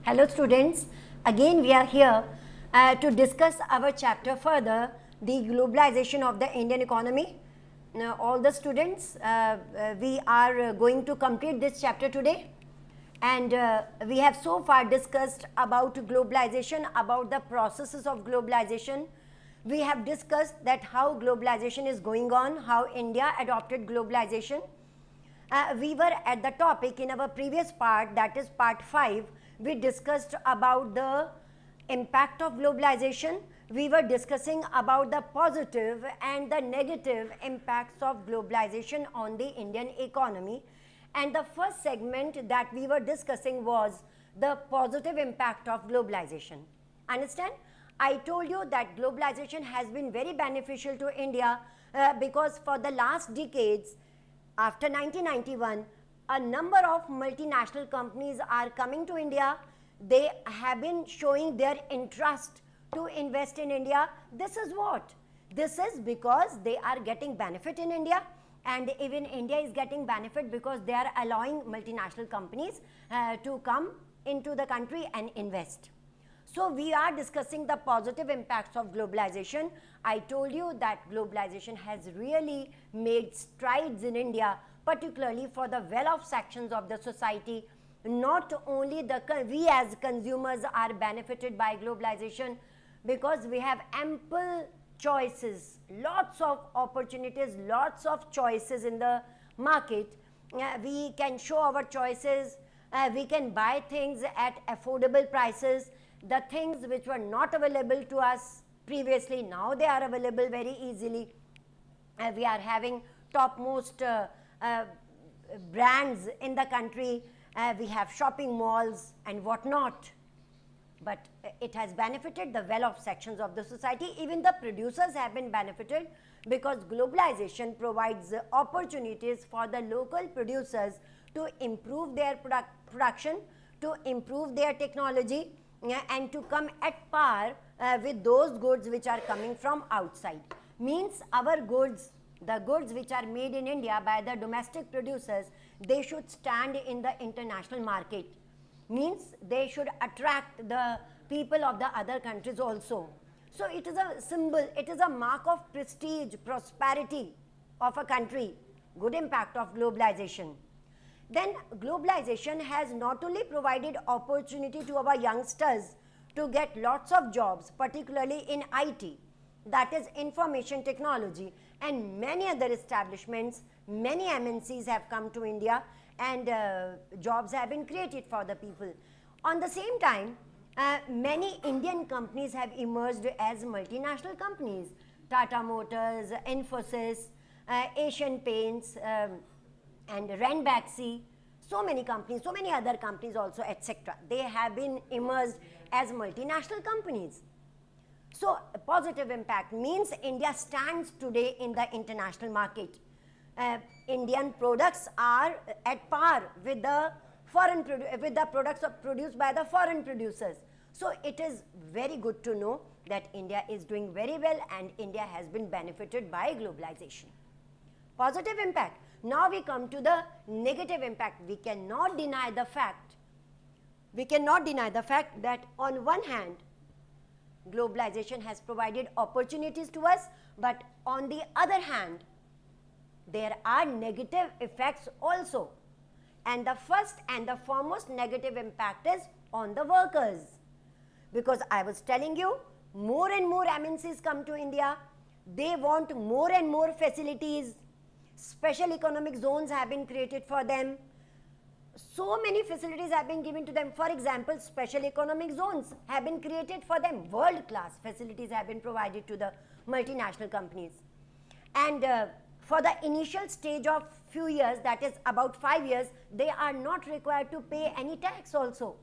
Hello students, again we are here to discuss our chapter further, the globalization of the Indian economy. Now, all the students, we are going to complete this chapter today, and we have so far discussed about globalization, about the processes of globalization. We have discussed that how globalization is going on, how India adopted globalization. We were at the topic in our previous part, that is part 5. We discussed about the impact of globalization. We were discussing about the positive and the negative impacts of globalization on the Indian economy. And the first segment that we were discussing was the positive impact of globalization. Understand? I told you that globalization has been very beneficial to India because for the last decades, after 1991, a number of multinational companies are coming to India. They have been showing their interest to invest in India. This is what? This is because they are getting benefit in India, and even India is getting benefit because they are allowing multinational companies to come into the country and invest. So we are discussing the positive impacts of globalization. I told you that globalization has really made strides in India, particularly for the well-off sections of the society. Not only we as consumers are benefited by globalization because we have ample choices, lots of opportunities, lots of choices in the market. We can show our choices, we can buy things at affordable prices. The things which were not available to us previously, now they are available very easily. We are having topmost brands in the country. We have shopping malls and whatnot. But it has benefited the well-off sections of the society. Even the producers have been benefited because globalization provides opportunities for the local producers to improve their production, to improve their technology, and to come at par with those goods which are coming from outside. Means our goods, the goods which are made in India by the domestic producers, they should stand in the international market. Means they should attract the people of the other countries also. So it is a symbol, it is a mark of prestige, prosperity of a country, good impact of globalization. Then globalization has not only provided opportunity to our youngsters to get lots of jobs, particularly in IT, that is information technology, and many other establishments, many MNCs have come to India and jobs have been created for the people. On the same time, many Indian companies have emerged as multinational companies. Tata Motors, Infosys, Asian Paints, and Ranbaxy, so many companies, so many other companies also, etc. They have been emerged as multinational companies. So positive impact means India stands today in the international market. Indian products are at par with the products produced by the foreign producers. So it is very good to know that India is doing very well and India has been benefited by globalization. Positive impact. Now we come to the negative impact. We cannot deny the fact that on one hand, globalization has provided opportunities to us, but on the other hand, there are negative effects also. And the first and the foremost negative impact is on the workers. Because I was telling you, more and more MNCs come to India. They want more and more facilities. Special economic zones have been created for them. So many facilities have been given to them. For example, special economic zones have been created for them. World-class facilities have been provided to the multinational companies. And for the initial stage of few years, that is about 5 years, they are not required to pay any tax also.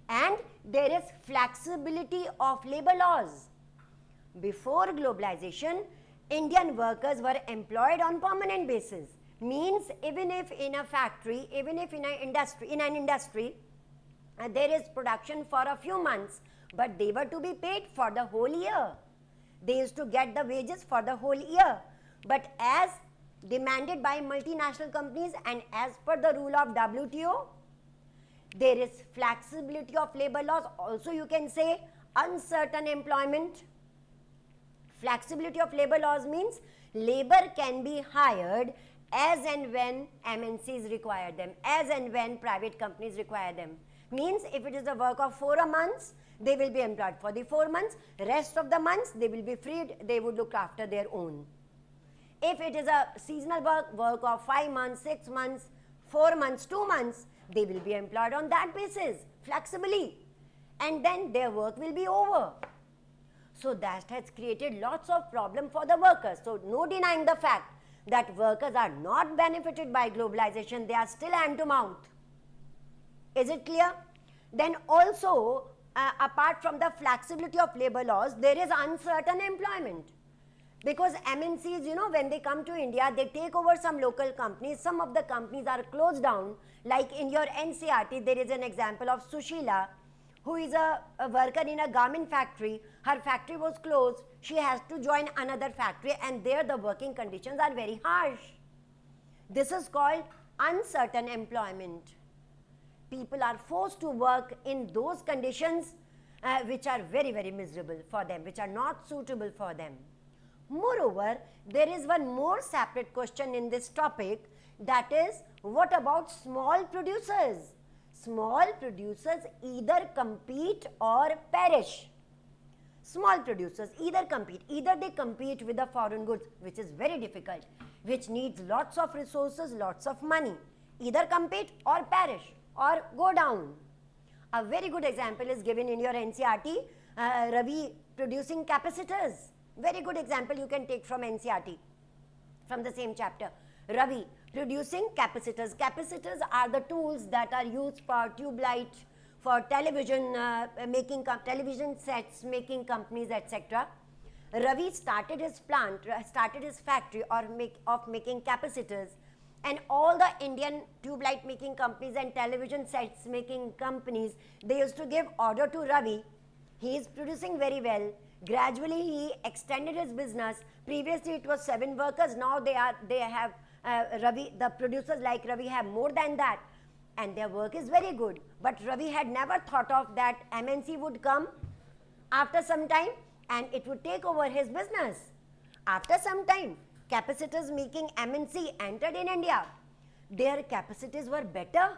And there is flexibility of labor laws. Before globalization, Indian workers were employed on permanent basis. Means even if in a factory, even if in an industry, there is production for a few months, but they were to be paid for the whole year. They used to get the wages for the whole year. But as demanded by multinational companies and as per the rule of WTO, There is flexibility of labor laws. Also you can say uncertain employment. Flexibility of labor laws means labor can be hired as and when MNCs require them, as and when private companies require them. Means if it is a work of 4 months, they will be employed for the 4 months. Rest of the months they will be freed, they would look after their own. If it is a seasonal work of 5 months, 6 months, 4 months, 2 months, they will be employed on that basis, flexibly. And then their work will be over. So that has created lots of problem for the workers. So no denying the fact that workers are not benefited by globalization, they are still hand to mouth. Is it clear? Then also, apart from the flexibility of labor laws, there is uncertain employment. Because MNCs, you know, when they come to India, they take over some local companies. Some of the companies are closed down. Like in your NCERT, there is an example of Sushila, who is a worker in a garment factory. Her factory was closed. She has to join another factory, and there the working conditions are very harsh. This is called uncertain employment. People are forced to work in those conditions which are very, very miserable for them, which are not suitable for them. Moreover, there is one more separate question in this topic, that is, what about small producers? Small producers either compete or perish. Small producers either compete, either they compete with the foreign goods, which is very difficult, which needs lots of resources, lots of money. Either compete or perish or go down. A very good example is given in your NCERT, Ravi producing capacitors. Very good example you can take from NCERT, from the same chapter. Ravi producing capacitors. Capacitors are the tools that are used for tube light, for television making, television sets making companies, etc. Ravi started his plant, started his factory of making capacitors, and all the Indian tube light making companies and television sets making companies, they used to give order to Ravi. He is producing very well. Gradually he extended his business. Previously it was 7 workers. Now they have Ravi, the producers like Ravi have more than that, and their work is very good. But Ravi had never thought of that MNC would come after some time and it would take over his business. After some time, capacitors making MNC entered in India. Their capacities were better.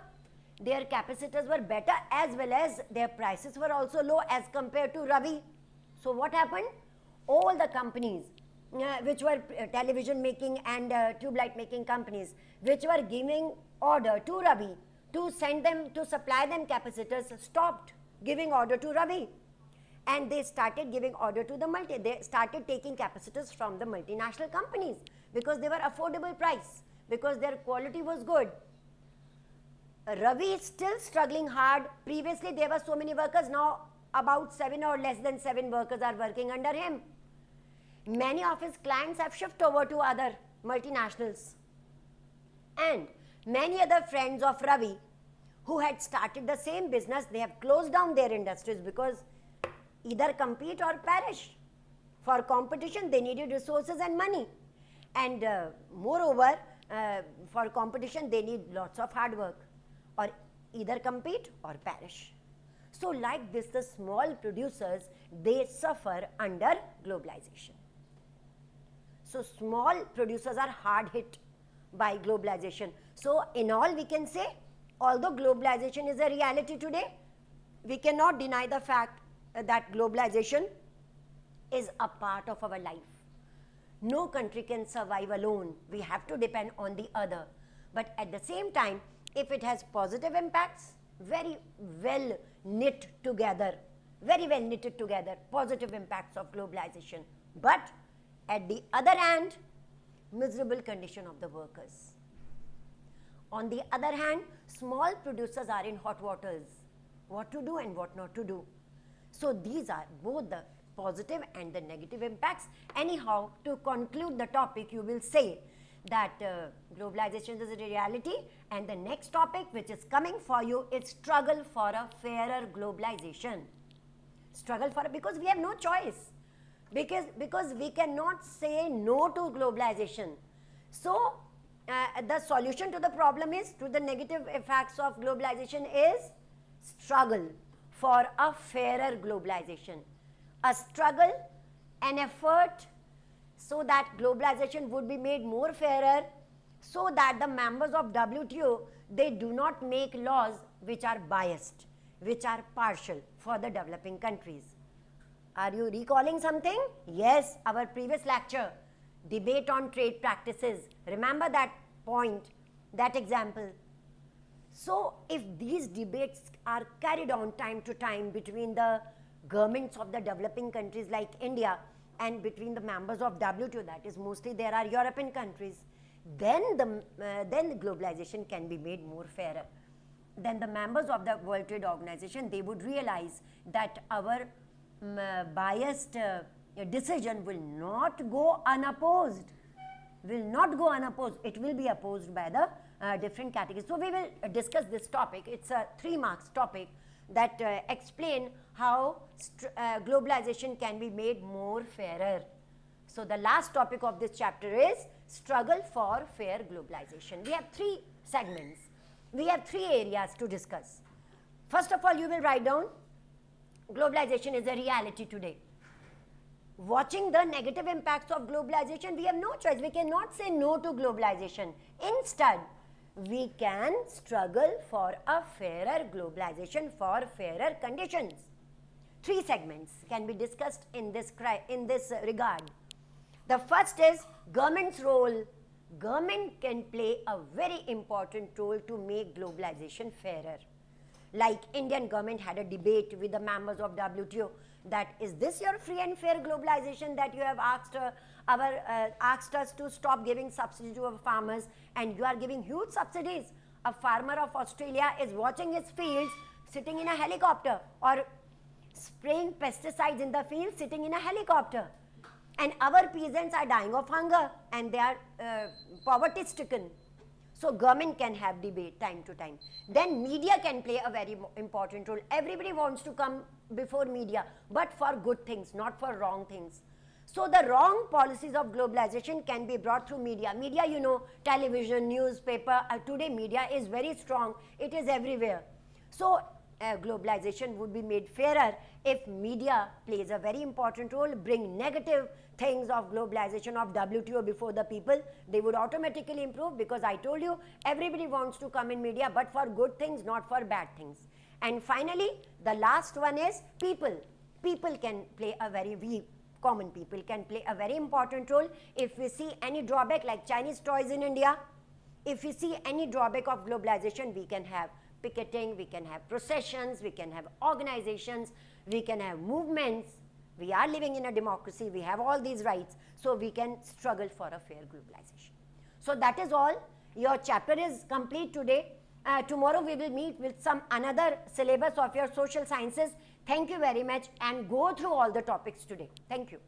Their capacitors were better, as well as their prices were also low as compared to Ravi. So what happened? All the companies which were television making and tube light making companies, which were giving order to Ravi to send them, to supply them capacitors, stopped giving order to Ravi. And they started giving order to the they started taking capacitors from the multinational companies, because they were affordable price, because their quality was good. Ravi is still struggling hard. Previously there were so many workers, now about 7 or less than 7 workers are working under him. Many of his clients have shifted over to other multinationals. And many other friends of Ravi who had started the same business, they have closed down their industries, because either compete or perish. For competition, they needed resources and money. And moreover, for competition, they need lots of hard work. Or either compete or perish. So like this, the small producers, they suffer under globalization. So small producers are hard hit by globalization. So in all, we can say, although globalization is a reality today, we cannot deny the fact that globalization is a part of our life. No country can survive alone. We have to depend on the other. But at the same time, if it has positive impacts, very well knit together, positive impacts of globalization. But at the other hand, miserable condition of the workers. On the other hand, small producers are in hot waters. What to do and what not to do. So these are both the positive and the negative impacts. Anyhow, to conclude the topic, you will say that globalization is a reality, and the next topic which is coming for you is struggle for a fairer globalization. Struggle for, because we have no choice. Because we cannot say no to globalization. So the solution to the problem is, to the negative effects of globalization is struggle for a fairer globalization. A struggle, an effort so that globalization would be made more fairer, so that the members of WTO, they do not make laws which are biased, which are partial for the developing countries. Are you recalling something? Yes, our previous lecture, debate on trade practices. Remember that point, that example. So, if these debates are carried on time to time between the governments of the developing countries like India and between the members of WTO, that is mostly there are European countries, then the globalization can be made more fairer. Then the members of the World Trade Organization, they would realize that our biased decision will not go unopposed. Will not go unopposed. It will be opposed by the different categories. So we will discuss this topic. It's a 3 marks topic that explain how globalization can be made more fairer. So the last topic of this chapter is struggle for fair globalization. We have 3 segments. We have 3 areas to discuss. First of all, you will write down globalization is a reality today. Watching the negative impacts of globalization, we have no choice. We cannot say no to globalization. Instead, we can struggle for a fairer globalization, for fairer conditions. 3 segments can be discussed in this regard. The first is government's role. Government can play a very important role to make globalization fairer. Like Indian government had a debate with the members of WTO that is this your free and fair globalization that you have asked us to stop giving subsidy to our farmers, and you are giving huge subsidies. A farmer of Australia is watching his fields sitting in a helicopter, or spraying pesticides in the field sitting in a helicopter, and our peasants are dying of hunger and they are poverty stricken. So government can have debate time to time. Then media can play a very important role. Everybody wants to come before media, but for good things, not for wrong things. So the wrong policies of globalization can be brought through media. Media, you know, television, newspaper, today media is very strong. It is everywhere. So globalization would be made fairer if media plays a very important role, bring negative things of globalization of WTO before the people. They would automatically improve, because I told you everybody wants to come in media, but for good things, not for bad things. And finally, the last one is people. People can play a common people can play a very important role. If we see any drawback like Chinese toys in India, if we see any drawback of globalization, we can have picketing, we can have processions, we can have organizations, we can have movements. We are living in a democracy, we have all these rights, so we can struggle for a fair globalization. So that is all. Your chapter is complete today. Tomorrow we will meet with some another syllabus of your social sciences. Thank you very much, and go through all the topics today. Thank you.